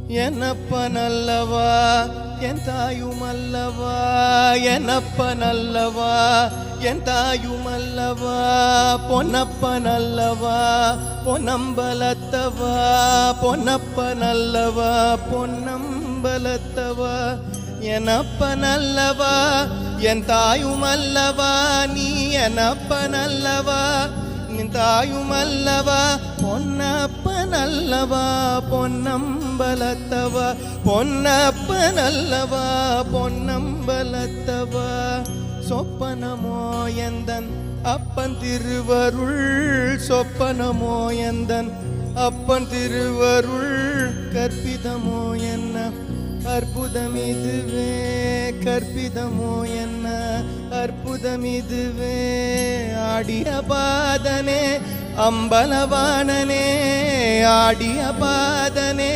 என்னப்பனல்லவா என் தாயுமல்லவா, என்னப்பனல்லவா என் தாயுமல்லவா, பொன்னப்பனல்லவா பொன்னம்பலத்தவா, பொன்னப்பனல்லவா பொன்னம்பலத்தவா, என்னப்பனல்லவா என் தாயுமல்லவா, நீ என்னப்பனல்லவா என் தாயுமல்லவா, பொன்னப்பனல்லவா பொன்னம்பலத்தவா, பொன்னப்பனல்லவா பொன்னம்பலத்தவா, சொப்பனமோ எந்தன் அப்பன் திருவருள், சொப்பனமோ எந்தன் அப்பன் திருவருள், கற்பிதமோ என்ன அற்புதமிதுவே, கற்பிதமோ என்ன அற்புதமிதுவே, ஆடிய பாதனே அம்பலவாணனே, ஆடிய பாதனே